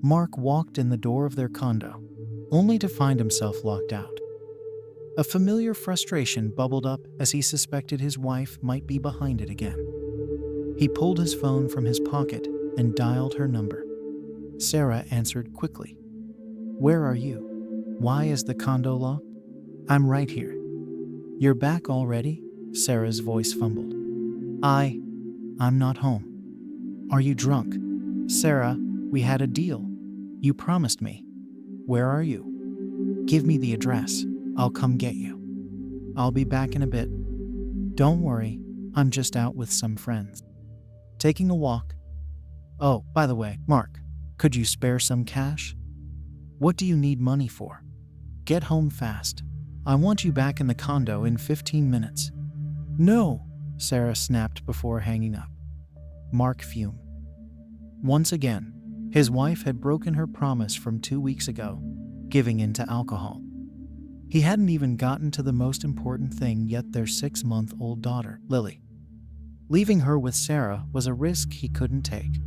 Mark walked in the door of their condo, only to find himself locked out. A familiar frustration bubbled up as he suspected his wife might be behind it again. He pulled his phone from his pocket and dialed her number. Sarah answered quickly. "Where are you? Why is the condo locked?" "I'm right here." "You're back already?" Sarah's voice fumbled. I'm not home." "Are you drunk?" "Sarah, we had a deal. You promised me." "Where are you?" "Give me the address. I'll come get you." "I'll be back in a bit." "Don't worry, I'm just out with some friends. Taking a walk." "Oh, by the way, Mark, could you spare some cash?" "What do you need money for?" "Get home fast. I want you back in the condo in 15 minutes. "No," Sarah snapped before hanging up. Mark fumed. Once again, his wife had broken her promise from 2 weeks ago, giving in to alcohol. He hadn't even gotten to the most important thing yet, their 6-month-old daughter, Lily. Leaving her with Sarah was a risk he couldn't take.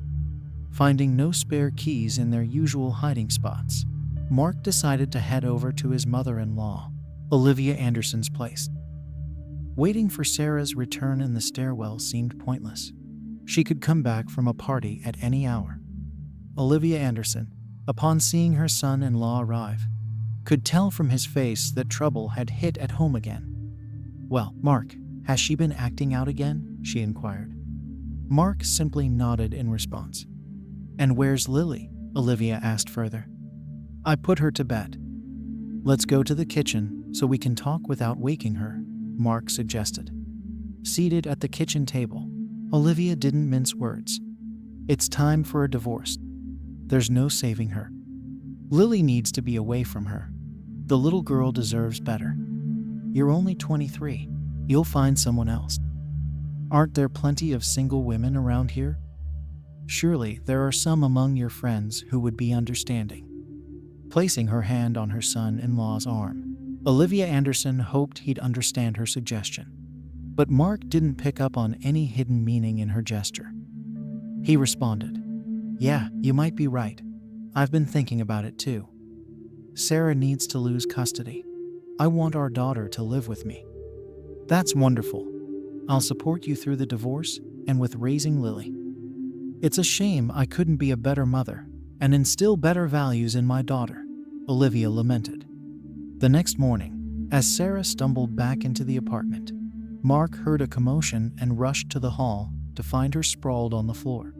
Finding no spare keys in their usual hiding spots, Mark decided to head over to his mother-in-law, Olivia Anderson's place. Waiting for Sarah's return in the stairwell seemed pointless. She could come back from a party at any hour. Olivia Anderson, upon seeing her son-in-law arrive, could tell from his face that trouble had hit at home again. "Well, Mark, has she been acting out again?" she inquired. Mark simply nodded in response. "And where's Lily?" Olivia asked further. "I put her to bed." "Let's go to the kitchen so we can talk without waking her," Mark suggested. Seated at the kitchen table, Olivia didn't mince words. "It's time for a divorce. There's no saving her. Lily needs to be away from her. The little girl deserves better. You're only 23. You'll find someone else. Aren't there plenty of single women around here? Surely there are some among your friends who would be understanding." Placing her hand on her son-in-law's arm, Olivia Anderson hoped he'd understand her suggestion. But Mark didn't pick up on any hidden meaning in her gesture. He responded, "Yeah, you might be right. I've been thinking about it too. Sarah needs to lose custody. I want our daughter to live with me." "That's wonderful. I'll support you through the divorce and with raising Lily. It's a shame I couldn't be a better mother and instill better values in my daughter," Olivia lamented. The next morning, as Sarah stumbled back into the apartment, Mark heard a commotion and rushed to the hall to find her sprawled on the floor.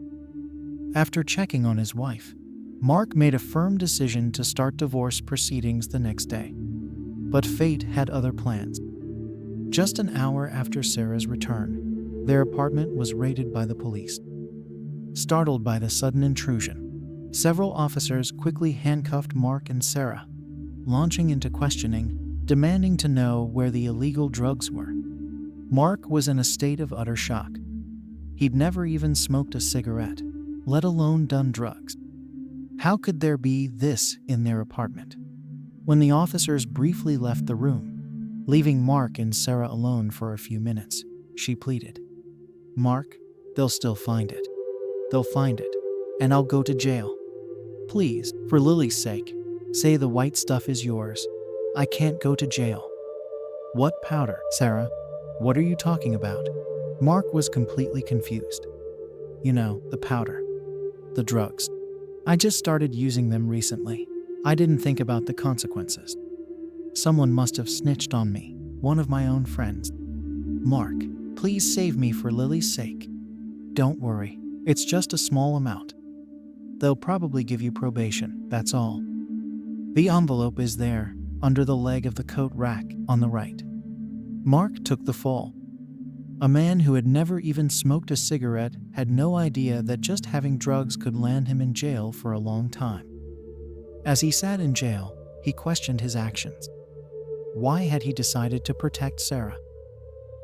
After checking on his wife, Mark made a firm decision to start divorce proceedings the next day. But fate had other plans. Just an hour after Sarah's return, their apartment was raided by the police. Startled by the sudden intrusion, several officers quickly handcuffed Mark and Sarah, launching into questioning, demanding to know where the illegal drugs were. Mark was in a state of utter shock. He'd never even smoked a cigarette, let alone done drugs. How could there be this in their apartment? When the officers briefly left the room, leaving Mark and Sarah alone for a few minutes, she pleaded, "Mark, they'll still find it. They'll find it, and I'll go to jail. Please, for Lily's sake, say the white stuff is yours. I can't go to jail." "What powder, Sarah? What are you talking about?" Mark was completely confused. "You know, the powder. The drugs. I just started using them recently. I didn't think about the consequences. Someone must have snitched on me, one of my own friends. Mark, please save me for Lily's sake. Don't worry, it's just a small amount. They'll probably give you probation, that's all." The envelope is there, under the leg of the coat rack on the right. Mark took the fall. A man who had never even smoked a cigarette had no idea that just having drugs could land him in jail for a long time. As he sat in jail, he questioned his actions. Why had he decided to protect Sarah?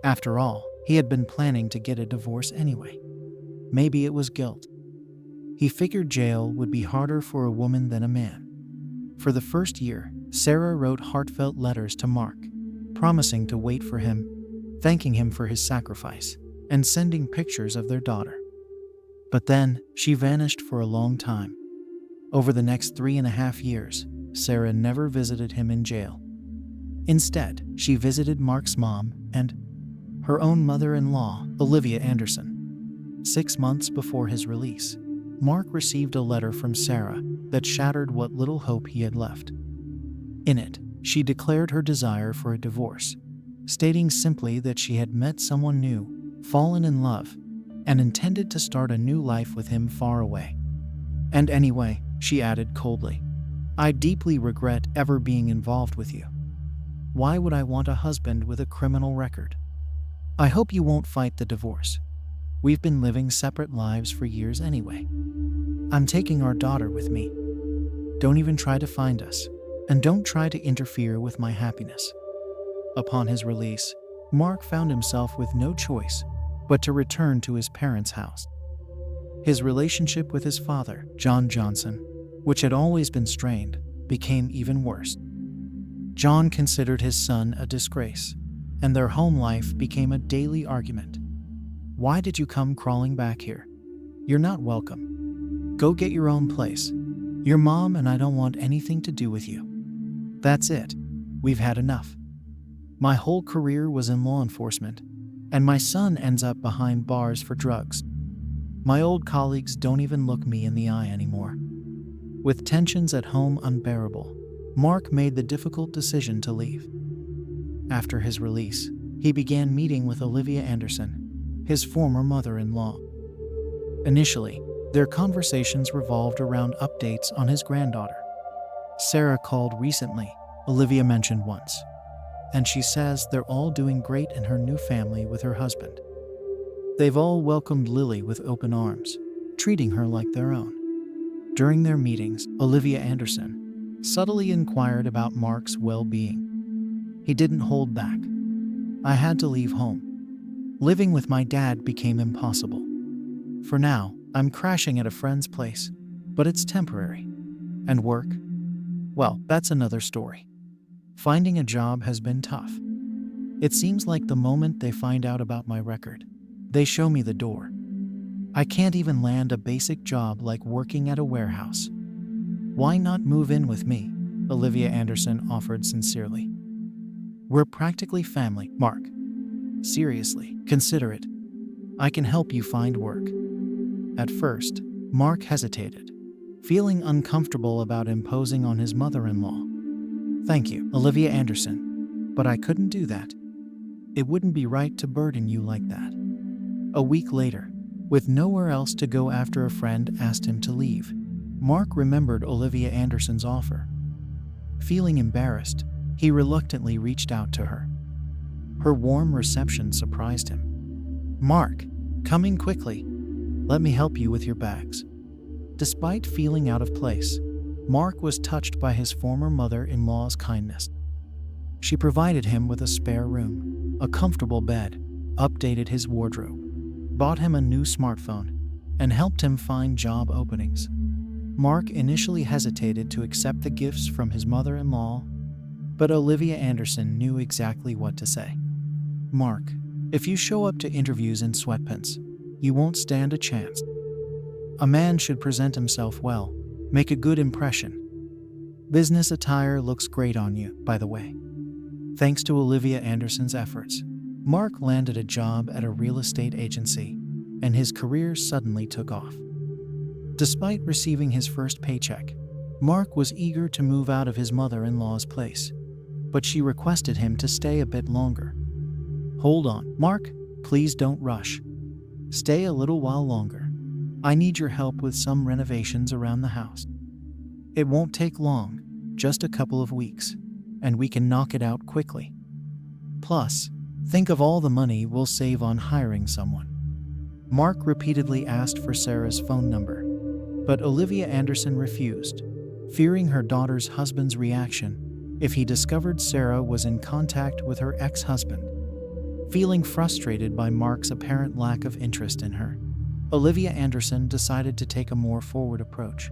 After all, he had been planning to get a divorce anyway. Maybe it was guilt. He figured jail would be harder for a woman than a man. For the first year, Sarah wrote heartfelt letters to Mark, promising to wait for him, thanking him for his sacrifice, and sending pictures of their daughter. But then, she vanished for a long time. Over the next 3.5 years, Sarah never visited him in jail. Instead, she visited Mark's mom and her own mother-in-law, Olivia Anderson. 6 months before his release, Mark received a letter from Sarah that shattered what little hope he had left. In it, she declared her desire for a divorce, stating simply that she had met someone new, fallen in love, and intended to start a new life with him far away. And anyway, she added coldly, I deeply regret ever being involved with you. Why would I want a husband with a criminal record? I hope you won't fight the divorce. We've been living separate lives for years anyway. I'm taking our daughter with me. Don't even try to find us, and don't try to interfere with my happiness. Upon his release, Mark found himself with no choice but to return to his parents' house. His relationship with his father, John Johnson, which had always been strained, became even worse. John considered his son a disgrace, and their home life became a daily argument. Why did you come crawling back here? You're not welcome. Go get your own place. Your mom and I don't want anything to do with you. That's it. We've had enough. My whole career was in law enforcement, and my son ends up behind bars for drugs. My old colleagues don't even look me in the eye anymore. With tensions at home unbearable, Mark made the difficult decision to leave. After his release, he began meeting with Olivia Anderson, his former mother-in-law. Initially, their conversations revolved around updates on his granddaughter. Sarah called recently, Olivia mentioned once, and she says they're all doing great in her new family with her husband. They've all welcomed Lily with open arms, treating her like their own. During their meetings, Olivia Anderson subtly inquired about Mark's well-being. He didn't hold back. I had to leave home. Living with my dad became impossible. For now, I'm crashing at a friend's place, but it's temporary. And work? Well, that's another story. Finding a job has been tough. It seems like the moment they find out about my record, they show me the door. I can't even land a basic job like working at a warehouse. Why not move in with me? Olivia Anderson offered sincerely. We're practically family, Mark. Seriously, consider it. I can help you find work. At first, Mark hesitated, feeling uncomfortable about imposing on his mother-in-law. Thank you, Olivia Anderson, but I couldn't do that. It wouldn't be right to burden you like that. A week later, with nowhere else to go after a friend asked him to leave, Mark remembered Olivia Anderson's offer. Feeling embarrassed, he reluctantly reached out to her. Her warm reception surprised him. Mark, come in quickly. Let me help you with your bags. Despite feeling out of place, Mark was touched by his former mother-in-law's kindness. She provided him with a spare room, a comfortable bed, updated his wardrobe, bought him a new smartphone, and helped him find job openings. Mark initially hesitated to accept the gifts from his mother-in-law, but Olivia Anderson knew exactly what to say. Mark, if you show up to interviews in sweatpants, you won't stand a chance. A man should present himself well, make a good impression. Business attire looks great on you, by the way. Thanks to Olivia Anderson's efforts, Mark landed a job at a real estate agency, and his career suddenly took off. Despite receiving his first paycheck, Mark was eager to move out of his mother-in-law's place, but she requested him to stay a bit longer. Hold on, Mark, please don't rush. Stay a little while longer. I need your help with some renovations around the house. It won't take long, just a couple of weeks, and we can knock it out quickly. Plus, think of all the money we'll save on hiring someone. Mark repeatedly asked for Sarah's phone number, but Olivia Anderson refused, fearing her daughter's husband's reaction if he discovered Sarah was in contact with her ex-husband. Feeling frustrated by Mark's apparent lack of interest in her, Olivia Anderson decided to take a more forward approach.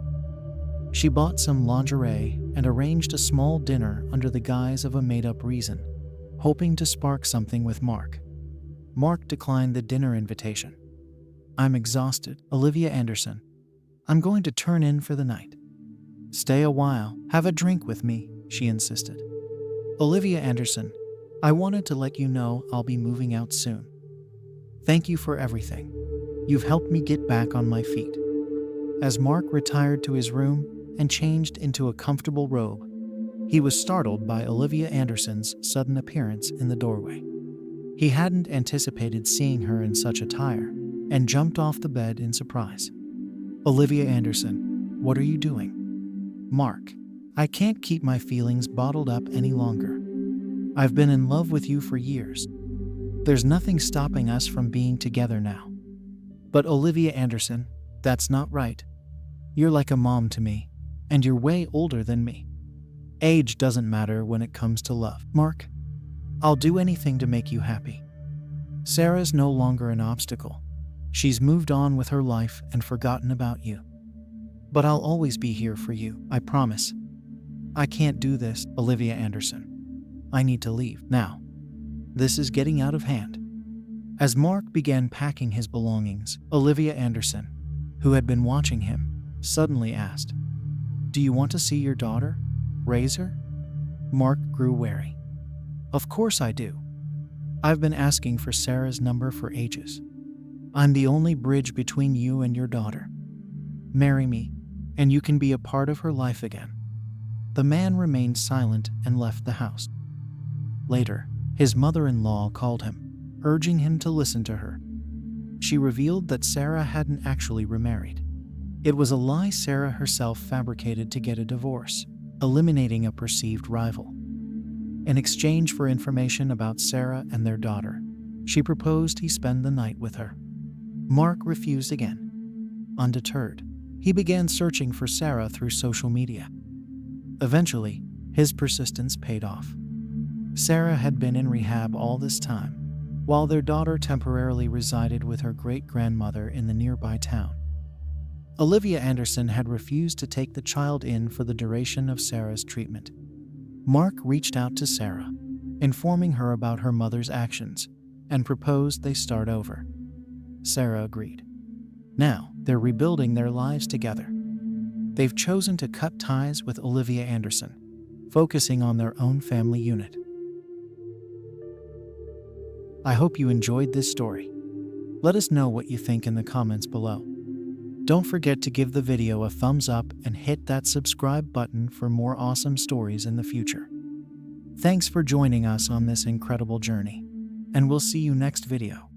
She bought some lingerie and arranged a small dinner under the guise of a made-up reason, hoping to spark something with Mark. Mark declined the dinner invitation. I'm exhausted, Olivia Anderson. I'm going to turn in for the night. Stay a while, have a drink with me, she insisted. Olivia Anderson, I wanted to let you know I'll be moving out soon. Thank you for everything. You've helped me get back on my feet. As Mark retired to his room and changed into a comfortable robe, he was startled by Olivia Anderson's sudden appearance in the doorway. He hadn't anticipated seeing her in such attire and jumped off the bed in surprise. Olivia Anderson, what are you doing? Mark, I can't keep my feelings bottled up any longer. I've been in love with you for years. There's nothing stopping us from being together now. But Olivia Anderson, that's not right. You're like a mom to me, and you're way older than me. Age doesn't matter when it comes to love. Mark, I'll do anything to make you happy. Sarah's no longer an obstacle. She's moved on with her life and forgotten about you. But I'll always be here for you, I promise. I can't do this, Olivia Anderson. I need to leave now. This is getting out of hand. As Mark began packing his belongings, Olivia Anderson, who had been watching him, suddenly asked, Do you want to see your daughter? Raise her? Mark grew wary. Of course I do. I've been asking for Sarah's number for ages. I'm the only bridge between you and your daughter. Marry me, and you can be a part of her life again. The man remained silent and left the house. Later, his mother-in-law called him, urging him to listen to her. She revealed that Sarah hadn't actually remarried. It was a lie Sarah herself fabricated to get a divorce, eliminating a perceived rival. In exchange for information about Sarah and their daughter, she proposed he spend the night with her. Mark refused again. Undeterred, he began searching for Sarah through social media. Eventually, his persistence paid off. Sarah had been in rehab all this time, while their daughter temporarily resided with her great-grandmother in the nearby town. Olivia Anderson had refused to take the child in for the duration of Sarah's treatment. Mark reached out to Sarah, informing her about her mother's actions, and proposed they start over. Sarah agreed. Now, they're rebuilding their lives together. They've chosen to cut ties with Olivia Anderson, focusing on their own family unit. I hope you enjoyed this story. Let us know what you think in the comments below. Don't forget to give the video a thumbs up and hit that subscribe button for more awesome stories in the future. Thanks for joining us on this incredible journey, and we'll see you next video.